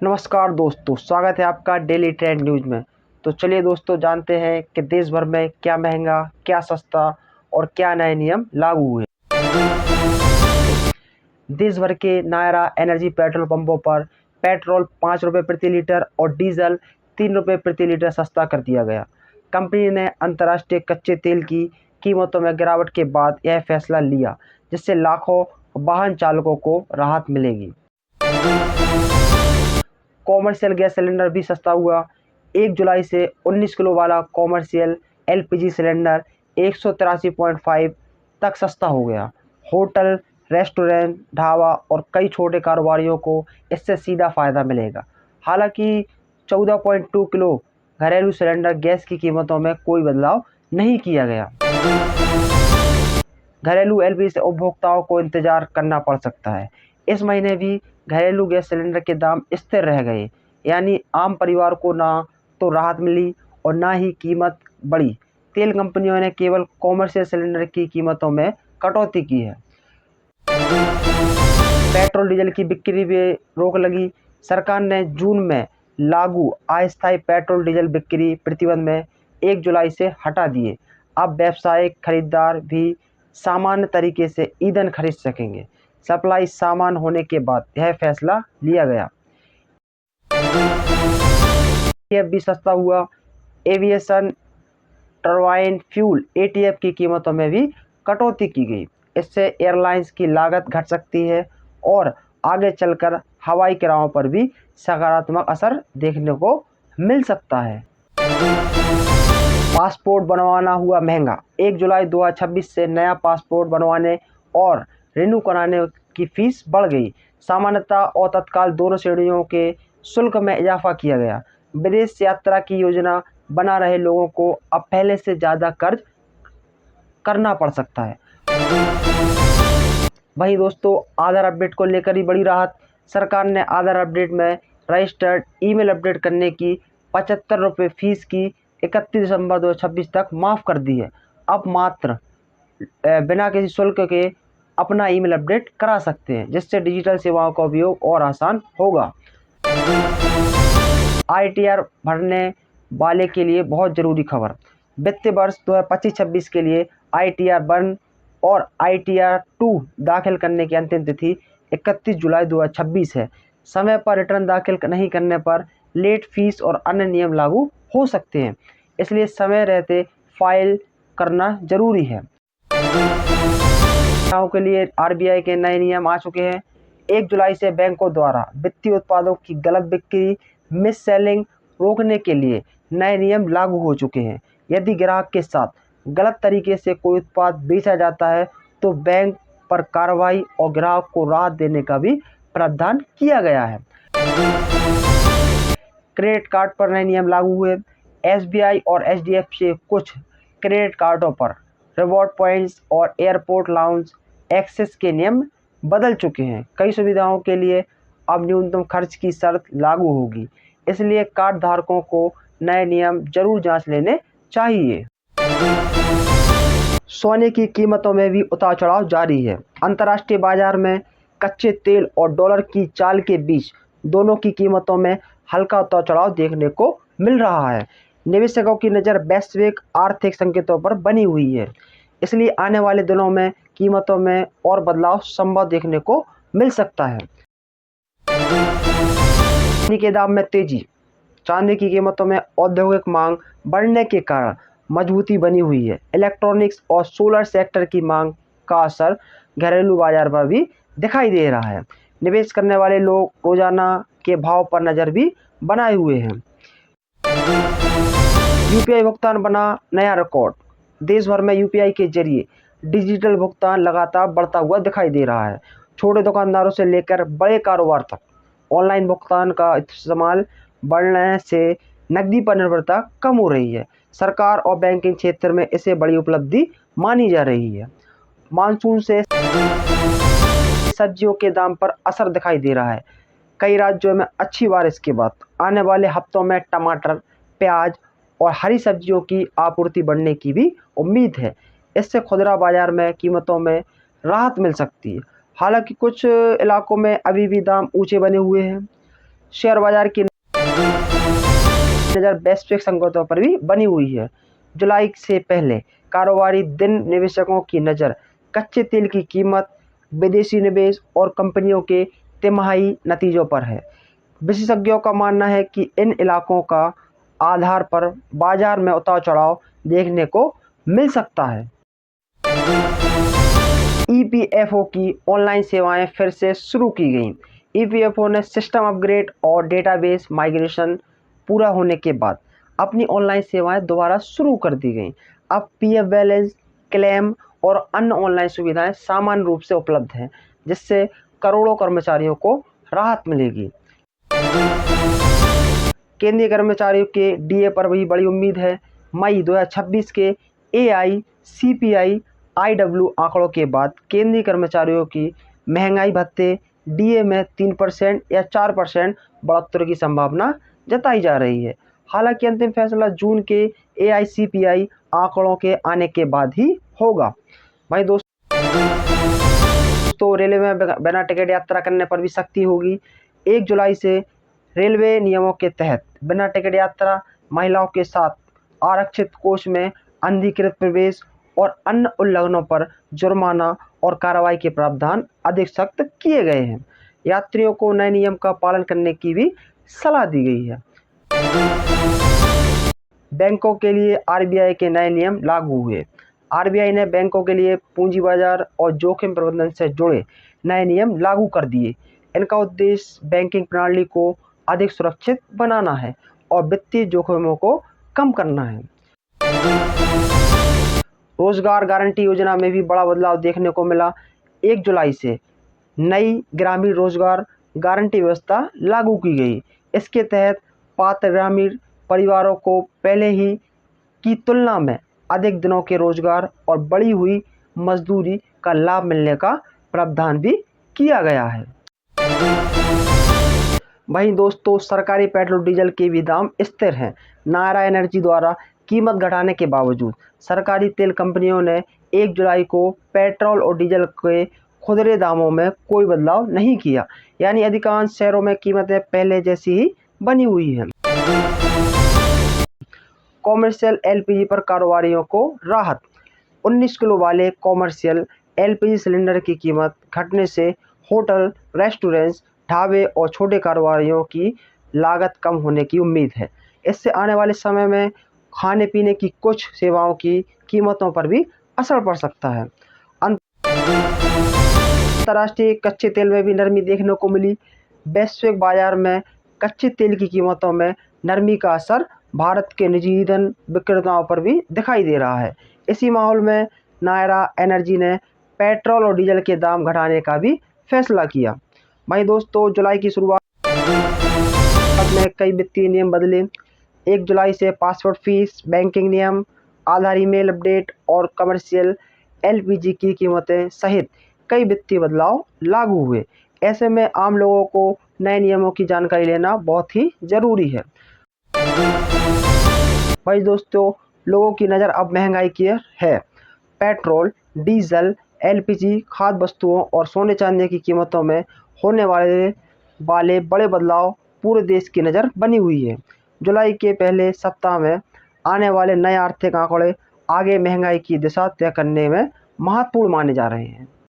नमस्कार दोस्तों, स्वागत है आपका डेली ट्रेंड न्यूज़ में। तो चलिए दोस्तों, जानते हैं कि देश भर में क्या महंगा, क्या सस्ता और क्या नए नियम लागू हुए। देश भर के नायरा एनर्जी पेट्रोल पंपों पर पेट्रोल 5 रुपये प्रति लीटर और डीजल 3 रुपये प्रति लीटर सस्ता कर दिया गया। कंपनी ने अंतर्राष्ट्रीय कच्चे तेल की कीमतों में गिरावट के बाद यह फैसला लिया, जिससे लाखों वाहन चालकों को राहत मिलेगी। कॉमर्शियल गैस सिलेंडर भी सस्ता हुआ। 1 जुलाई से 19 किलो वाला कॉमर्शियल एलपीजी सिलेंडर 183.5 तक सस्ता हो गया। होटल, रेस्टोरेंट, ढाबा और कई छोटे कारोबारियों को इससे सीधा फ़ायदा मिलेगा। हालांकि 14.2 किलो घरेलू सिलेंडर गैस की कीमतों में कोई बदलाव नहीं किया गया। घरेलू एलपीजी से उपभोक्ताओं को इंतजार करना पड़ सकता है। इस महीने भी घरेलू गैस सिलेंडर के दाम स्थिर रह गए, यानी आम परिवार को ना तो राहत मिली और ना ही कीमत बढ़ी। तेल कंपनियों ने केवल कॉमर्शियल सिलेंडर की कीमतों में कटौती की है। पेट्रोल डीजल की बिक्री पे रोक लगी। सरकार ने जून में लागू अस्थायी पेट्रोल डीजल बिक्री प्रतिबंध में 1 जुलाई से हटा दिए। अब व्यावसायिक खरीदार भी सामान्य तरीके से ईंधन खरीद सकेंगे। सप्लाई सामान होने के बाद यह फैसला लिया गया। एटीएफ भी सस्ता हुआ। एविएशन टरबाइन फ्यूल एटीएफ की कीमतों में भी कटौती की गई। इससे एयरलाइंस की लागत घट सकती है और आगे चलकर हवाई किरायों पर भी सकारात्मक असर देखने को मिल सकता है। पासपोर्ट बनवाना हुआ महंगा। 1 जुलाई 2026 से नया पासपोर्ट बनवाने और रिन्यू कराने की फीस बढ़ गई। सामान्यता और तत्काल दोनों श्रेणियों के शुल्क में इजाफा किया गया। विदेश यात्रा की योजना बना रहे लोगों को अब पहले से ज़्यादा कर्ज करना पड़ सकता है। वहीं दोस्तों, आधार अपडेट को लेकर ही बड़ी राहत। सरकार ने आधार अपडेट में रजिस्टर्ड ईमेल अपडेट करने की 75 रुपये फीस की 31 दिसंबर 2026 तक माफ़ कर दी है। अब मात्र बिना किसी शुल्क के अपना ईमेल अपडेट करा सकते हैं, जिससे डिजिटल सेवाओं का उपयोग और आसान होगा। आईटीआर भरने वाले के लिए बहुत ज़रूरी खबर। वित्तीय वर्ष 2025-26 के लिए आईटीआर 1 और आईटीआर 2 दाखिल करने की अंतिम तिथि 31 जुलाई 2026 है। समय पर रिटर्न दाखिल नहीं करने पर लेट फीस और अन्य नियम लागू हो सकते हैं, इसलिए समय रहते फाइल करना जरूरी है। के लिए आरबीआई के नए नियम आ चुके हैं। 1 जुलाई से बैंकों द्वारा वित्तीय उत्पादों की गलत बिक्री, मिस सेलिंग रोकने के लिए नए नियम लागू हो चुके हैं। यदि ग्राहक के साथ गलत तरीके से कोई उत्पाद बेचा जाता है तो बैंक पर कार्रवाई और ग्राहक को राहत देने का भी प्रावधान किया गया है। क्रेडिट कार्ड पर नए नियम लागू हुए। एसबीआई और एचडीएफसी कुछ क्रेडिट कार्डों पर रिवॉर्ड पॉइंट्स और एयरपोर्ट लाउंज एक्सेस के नियम बदल चुके हैं। कई सुविधाओं के लिए अब न्यूनतम खर्च की शर्त लागू होगी, इसलिए कार्ड धारकों को नए नियम जरूर जांच लेने चाहिए। सोने की कीमतों में भी उतार चढ़ाव जारी है। अंतर्राष्ट्रीय बाजार में कच्चे तेल और डॉलर की चाल के बीच दोनों की कीमतों में हल्का उतार चढ़ाव देखने को मिल रहा है। निवेशकों की नज़र वैश्विक आर्थिक संकेतों पर बनी हुई है, इसलिए आने वाले दिनों में कीमतों में और बदलाव संभव देखने को मिल सकता है। चांदी के दाम में तेजी। चांदी की कीमतों में औद्योगिक मांग बढ़ने के कारण मजबूती बनी हुई है। इलेक्ट्रॉनिक्स और सोलर सेक्टर की मांग का असर घरेलू बाजार पर भी दिखाई दे रहा है। निवेश करने वाले लोग रोजाना के भाव पर नज़र भी बनाए हुए हैं। यूपीआई भुगतान बना नया रिकॉर्ड। देश भर में यूपीआई के जरिए डिजिटल भुगतान लगातार बढ़ता हुआ दिखाई दे रहा है। छोटे दुकानदारों से लेकर बड़े कारोबार तक ऑनलाइन भुगतान का इस्तेमाल बढ़ने से नकदी पर निर्भरता कम हो रही है। सरकार और बैंकिंग क्षेत्र में इसे बड़ी उपलब्धि मानी जा रही है। मानसून से सब्जियों के दाम पर असर दिखाई दे रहा है। कई राज्यों में अच्छी बारिश के बाद आने वाले हफ्तों में टमाटर, प्याज और हरी सब्जियों की आपूर्ति बढ़ने की भी उम्मीद है। इससे खुदरा बाजार में कीमतों में राहत मिल सकती है। हालांकि कुछ इलाकों में अभी भी दाम ऊंचे बने हुए हैं। शेयर बाजार की नज़र वैश्विक संकटों पर भी बनी हुई है। जुलाई से पहले कारोबारी दिन निवेशकों की नज़र कच्चे तेल की कीमत, विदेशी निवेश और कंपनियों के तिमाही नतीजों पर है। विशेषज्ञों का मानना है कि इन इलाकों का आधार पर बाजार में उतार चढ़ाव देखने को मिल सकता है। ईपीएफओ की ऑनलाइन सेवाएं फिर से शुरू की गईं। ईपीएफओ ने सिस्टम अपग्रेड और डेटाबेस माइग्रेशन पूरा होने के बाद अपनी ऑनलाइन सेवाएं दोबारा शुरू कर दी गईं। अब पीएफ बैलेंस, क्लेम और अन्य ऑनलाइन सुविधाएं सामान्य रूप से उपलब्ध हैं, जिससे करोड़ों कर्मचारियों को राहत मिलेगी। केंद्रीय कर्मचारियों के डीए पर भी बड़ी उम्मीद है। मई 2026 के एआईसीपीआई आईडब्ल्यू आंकड़ों के बाद केंद्रीय कर्मचारियों की महंगाई भत्ते डीए में 3% या 4% बढ़ोतरी की संभावना जताई जा रही है। हालांकि अंतिम फैसला जून के एआईसीपीआई आंकड़ों के आने के बाद ही होगा। भाई दोस्तों, रेलवे में बिना टिकट यात्रा करने पर भी सख्ती होगी। 1 जुलाई से रेलवे नियमों के तहत बिना टिकट यात्रा, महिलाओं के साथ आरक्षित कोच में अनधिकृत प्रवेश और अन्य उल्लंघनों पर जुर्माना और कार्रवाई के प्रावधान अधिक सख्त किए गए हैं। यात्रियों को नए नियम का पालन करने की भी सलाह दी गई है। बैंकों के लिए आरबीआई के नए नियम लागू हुए। आरबीआई ने बैंकों के लिए पूंजी बाजार और जोखिम प्रबंधन से जुड़े नए नियम लागू कर दिए। इनका उद्देश्य बैंकिंग प्रणाली को अधिक सुरक्षित बनाना है और वित्तीय जोखिमों को कम करना है। रोजगार गारंटी योजना में भी बड़ा बदलाव देखने को मिला। 1 जुलाई से नई ग्रामीण रोजगार गारंटी व्यवस्था लागू की गई। इसके तहत पात्र ग्रामीण परिवारों को पहले ही की तुलना में अधिक दिनों के रोजगार और बढ़ी हुई मजदूरी का लाभ मिलने का प्रावधान भी किया गया है। वहीं दोस्तों, सरकारी पेट्रोल डीजल के भी दाम स्थिर हैं। नायरा एनर्जी द्वारा कीमत घटाने के बावजूद सरकारी तेल कंपनियों ने 1 जुलाई को पेट्रोल और डीजल के खुदरे दामों में कोई बदलाव नहीं किया, यानी अधिकांश शहरों में कीमतें पहले जैसी ही बनी हुई हैं। कॉमर्शियल एलपीजी पर कारोबारियों को राहत। 19 किलो वाले कॉमर्शियल एलपीजी सिलेंडर की कीमत घटने से होटल, रेस्टोरेंट्स, ढाबे और छोटे कारोबारियों की लागत कम होने की उम्मीद है। इससे आने वाले समय में खाने पीने की कुछ सेवाओं की कीमतों पर भी असर पड़ सकता है। अंतर्राष्ट्रीय कच्चे तेल में भी नरमी देखने को मिली। वैश्विक बाजार में कच्चे तेल की कीमतों में नरमी का असर भारत के निजी ईंधन विक्रेताओं पर भी दिखाई दे रहा है। इसी माहौल में नायरा एनर्जी ने पेट्रोल और डीजल के दाम घटाने का भी फैसला किया। वहीं दोस्तों, जुलाई की शुरुआत में कई वित्तीय नियम बदले। 1 जुलाई से पासपोर्ट फीस, बैंकिंग नियम, आधार ईमेल अपडेट और कमर्शियल एलपीजी की कीमतें सहित कई वित्तीय बदलाव लागू हुए। ऐसे में आम लोगों को नए नियमों की जानकारी लेना बहुत ही ज़रूरी है। भाई दोस्तों, लोगों की नज़र अब महंगाई की है। पेट्रोल, डीजल, एलपीजी, खाद्य वस्तुओं और सोने चांदी की कीमतों में होने वाले बड़े बदलाव पूरे देश की नज़र बनी हुई है। जुलाई के पहले सप्ताह में आने वाले नए आर्थिक आंकड़े आगे महंगाई की दिशा तय करने में महत्वपूर्ण माने जा रहे हैं।